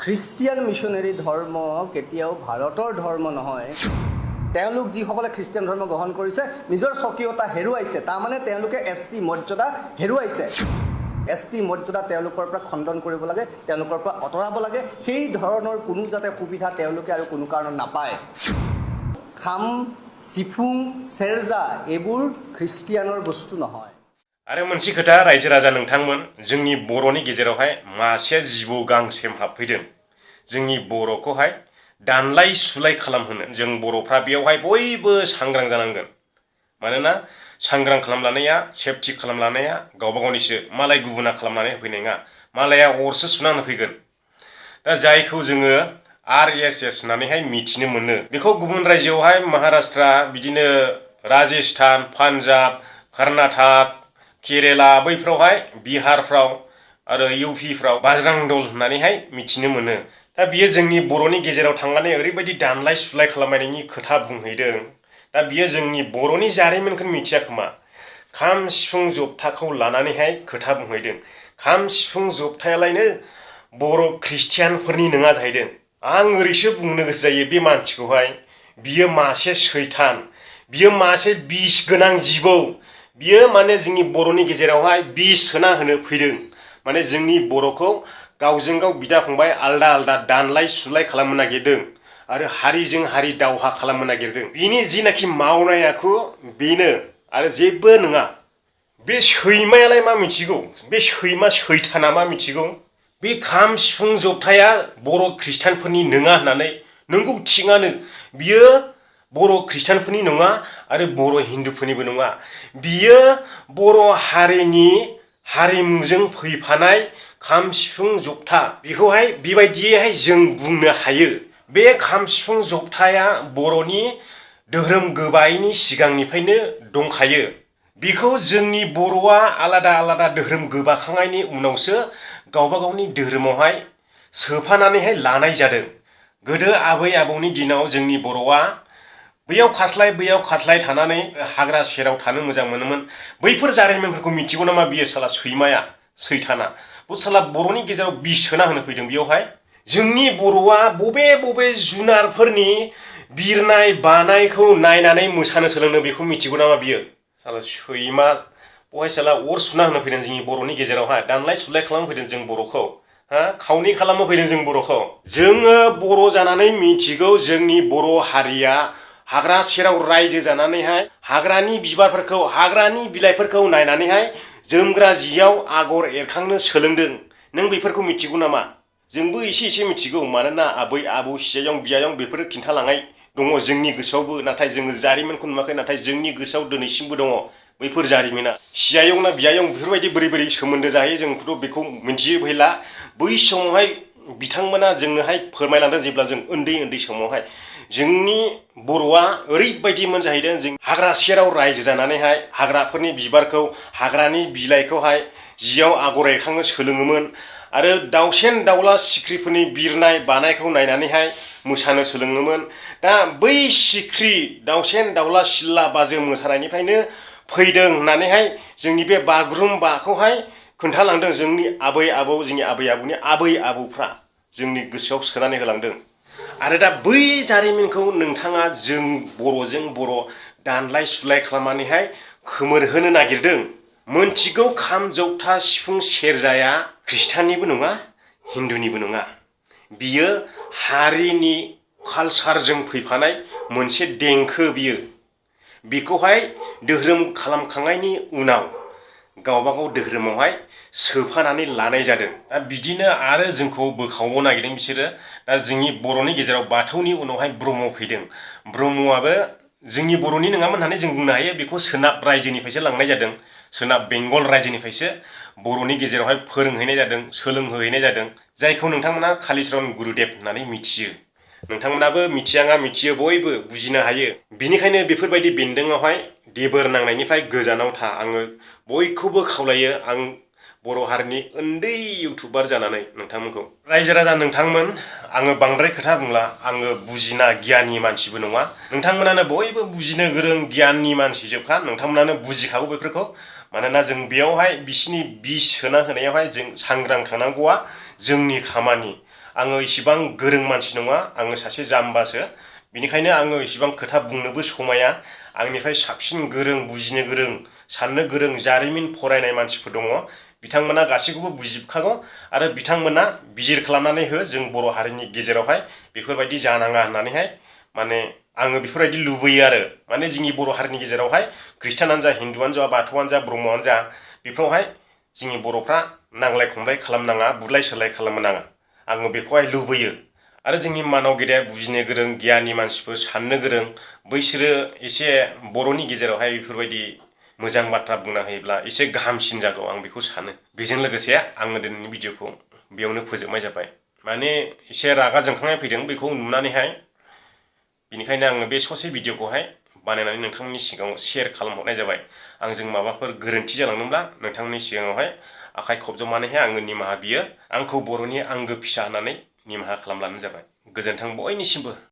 Christian missionary ধৰ্ম কেতিয়াও ভাৰতৰ ধৰ্ম নহয়। তেওঁলোক যিসকলে খ্ৰীষ্টিয়ান ধৰ্ম গ্ৰহণ কৰিছে নিজৰ স্বকীয়তা হেৰুৱাইছে, তাৰমানে তেওঁলোকে এছটি মৰ্যাদা হেৰুৱাইছে। এছটি মৰ্যাদা তেওঁলোকৰ পৰা খণ্ডন কৰিব লাগে, তেওঁলোকৰ পৰা আঁতৰাব লাগে। সেই ধৰণৰ কোনো যাতে সুবিধা তেওঁলোকে আৰু কোনো কাৰণত নাপায়। খাম, চিফুং, চেৰজা এইবোৰ খ্ৰীষ্টিয়ানৰ বস্তু নহয়। आरो मोनसे खोथा रायजो राजा नोंथांमोन, जोंनि बर'नि गेजेरावहाय मासे जिबौ गांसेम हाबफैदों। जोंनि बर'खौहाय दानलाय सुलाय खालामहोनो जों बर'फ्रा बेयावहाय बयबो सांग्रां जानांगोन। मानोना सांग्रां खालामलानाया, सेफटि खालामलानाया गावबा गावनिसो, मालाय गुबुना खालामनानै होफैनाय नङा। मालाया अरसो सुनानै होफैगोन। दा जायखौ जोङो RSS होननानैहाय मिथिनो मोनो, बेखौ गुबुन रायजोआवहाय महाराष्ट्र, बिदिनो राजस्थान, पान्जाब, कर्नाटक, केरेला बैफ्रावहाय, बिहारफ्राव आरो UPफ्राव बाजरां दल होननानैहाय मिथिनो मोनो। दा बियो जोंनि बर'नि गेजेराव थांनानै ओरैबायदि दानलाय सुलाय खालामनायनि खोथा बुंहैदों। दा बियो जोंनि बर'नि जारिमिनखौ मिथिया खोमा। खाम सिफुं जबथाखौ लानानैहाय खोथा बुंहैदों। खाम सिफुं जबथायालायनो बर' ख्रिस्टियानफोरनि नङा जाहैदों। आं ओरैसो बुंनो गोसो जायो बे मानसिखौहाय, बियो मासे सैतान, बियो मासे बिस गोनां जिबौ। बियो माने जोंनि बर'नि गेजेरावहाय बिस होना होनो फैदों। माने जोंनि बर'खौ गावजों गाव बिदा फंबाय आलदा आलदा दानलाय सुलाय खालामनो नागिरदों आरो हारिजों हारि दावहा खालामनो नागिरदों। बिनि जिनाखि मावनाय आखु बेनो आरो जेबो नङा। बे सैमायालाय मा मिथिगौ? बे सैमा सैताना मा मिथिगौ? बे खाम सिफुं जबथाया बर' ख्रिस्टानफोरनि नङा होननानै। नंगौ, थिगानो, बियो बर' ख्रिस्टानफोरनि नङा आरो बर' हिन्दुफोरनिबो नङा। बियो बर' हारिनि हारिमुजों फैफानाय खाम सिफुं जबथा। बेखौहाय बेबायदियैहाय जों बुंनो हायो। बे खाम सिफुं जबथाया बर'नि धोरोम गोबायैनि सिगांनिफ्रायनो दंखायो। बेखौ जोंनि बर'आ आलादा आलादा धोरोम गोबाखांनायनि उनावसो गावबा गावनि धोरोमावहाय सोफानानैहाय लानाय जादों। गोदो आबै आबौनि दिनाव जोंनि बर'आ बैयाव खास्लाय थानानै हाग्रा सेराव थानो मोजां मोनोमोन। बैफोर जारिमिनफोरखौ मिथिगौ नामा बियो साला सैमाया, सैताना? बे साला बर'नि गेजेराव बिस होना होनो फैदों बेयावहाय। जोंनि बर'आ बबे बबे जुनारफोरनि बिरनाय बानायखौ नायनानै मोसानो सोलोंदों बेखौ मिथिगौ नामा बियो? साला सैमा, बहाय साला अर सुना होनो फैदों जोंनि बर'नि गेजेरावहाय, दानलाय सुलाय खालामनो फैदों जों बर'खौ। खावनै खालामनो फैदों जों बर'खौ। जोङो बर' जानानै मिथिगौ जोंनि बर' हारिया हाग्रा सेराव रायजो जानानैहाय हाग्रानि बिबारफोरखौ, हाग्रानि बिलाइफोरखौ नायनानैहाय जोमग्रा जियाव आगर एरखांनो सोलोंदों। नों बेफोरखौ मिथिगौ नामा? जोंबो एसे एसे मिथिगौ, मानोना आबै आबौ, सियायं बियायं बेफोरो खिन्थालांनाय दङ जोंनि गोसोआवबो। नाथाय जोङो जारिमिनखौ नुवाखै, नाथाय जोंनि गोसोआव दिनैसिमबो दङ बैफोर जारिमिना। सियायं ना बियायं बेफोरबायदि बोरै बोरै सोमोन्दो जायो जोंथ' बेखौ मिथिजोबहैला। बै समावहाय बिथांमोना जोंनोहाय फोरमायलांदों, जेब्ला जों उन्दै उन्दै समावहाय जोंनि बर'आ ओरैबायदिमोन जाहैदों, जों हाग्रा सेराव रायजो जानानैहाय हाग्राफोरनि बिबारखौ, हाग्रानि बिलाइखौहाय जियाव आगर एरखांनो सोलोङोमोन आरो दाउसेन दाउला सिख्रिफोरनि बिरनाय बानायखौ नायनानैहाय मोसानो सोलोङोमोन। दा बै सिख्रि, दाउसेन दाउला, सिला बाजो मोसानायनिफ्रायनो फैदों होननानैहाय जोंनि बे बागुरुम्बाखौहाय खोन्थालांदों जोंनि आबै आबौ, जोंनि आबै आबौनि आबै आबौफ्रा जोंनि गोसोआव सोनानै होलांदों। आरो दा बै जारिमिनखौ नोंथाङा जों बर'जों बर' दानलाय सुलाय खालामनानैहाय खोमोरहोनो नागिरदों। मोनथिगौ खाम जथा सिफुं सेरजाया ख्रिस्टाननिबो नङा, हिन्दुनिबो नङा। बियो हारिनि कालसारजों फैफानाय मोनसे देंखो बियो। बेखौहाय धोरोम खालामखांनायनि उनाव गावबा गाव धोरोमावहाय सोफानानै लानाय जादों। दा बिदिनो आरो जोंखौ बोखावनो नागिरदों बिसोरो। दा जोंनि बर'नि गेजेराव बाथौनि उनावहाय ब्रह्म फैदों। ब्रह्मआबो जोंनि बर'नि नङामोन होननानै जों बुंनो हायो। बेखौ सोनाब रायजोनिफ्रायसो लांनाय जादों। सोनाब बेंगल रायजोनिफ्रायसो बर'नि गेजेरावहाय फोरोंहैनाय जादों, सोलोंहोहैनाय जादों। जायखौ नोंथांमोना कालिचरन गुरुदेब होननानै मिथियो। नोंथांमोनाबो मिथियाङा मिथियो, बयबो बुजिनो हायो। बिनिखायनो बेफोरबायदि बेन्दोंआवहाय देबोर नांनायनिफ्राय गोजानाव था। आङो बयखौबो खावलायो, आं बर' हारिनि उन्दै इउटुबार जानानै नोंथांमोनखौ। रायजो राजा नोंथांमोन, आङो बांद्राय खोथा बुंला। आङो बुजिना गियाननि मानसिबो नङा। नोंथांमोनानो बयबो बुजिनो गोरों गियाननि मानसिजोबखा। नोंथांमोनानो बुजिखागौ बेफोरखौ। मानोना जों बेयावहाय बिसिनि बिस सोना होनायावहाय जों सांग्रां थानांगौआ जोंनि खामानि। आङो इसिबां गोरों मानसि नङा, आङो सासे जाम्बासो। बेनिखायनो आङो इसिबां खोथा बुंनोबो समाया। आंनिफ्राय साबसिन गोरों, बुजिनो गोरों, साननो गोरों, जारिमिन फरायनाय मानसिफोर दङ। बिथांमोना गासैखौबो बुजिजोबखागौ आरो बिथांमोना बिजिर खालामनानै हो जों बर' हारिनि गेजेरावहाय बेफोरबायदि जानाङा होननानैहाय माने आङो बेफोरबायदि लुबैयो आरो। माने जोंनि बर' हारिनि गेजेरावहाय ख्रिस्टानानो जा, हिन्दुआनो जा, बाथौआनो जा, ब्रह्मआनो जा, बेफोरावहाय जोंनि बर'फ्रा नांलाय खमलाय खालामनाङा, बुलाय सोलाय खालामनो नाङा। आङो बेखौहाय लुबैयो। आरो जोंनि मानाव गेदेर, बुजिनो गोरों, गियानि मानसिफोर, साननो गोरों, बैसोरो एसे बर'नि गेजेरावहाय बेफोरबायदि मोजां बाथ्रा बुंना होयोब्ला एसे गाहामसिन जागौ, आं बेखौ सानो। बेजों लोगोसे आङो दिनैनि भिडिअखौ बेयावनो फोजोबनाय जाबाय। माने एसे रागा जोंखांनाय फैदों बेखौ नुनानैहाय। बेनिखायनो आङो बे ससे भिडिअखौहाय बानायनानै नोंथांमोननि सिगाङाव शेयार खालामहरनाय जाबाय। आंजों माबाफोर गोरोन्थि जालांदोंब्ला नोंथांमोननि सिगाङावहाय आखाइ खबजबनानैहाय आङो निमाहा बियो। आंखौ बर'नि आंगो फिसा होननानै निमाहा खालामब्लानो जाबाय। गोजोन्थों बयनिसिमबो।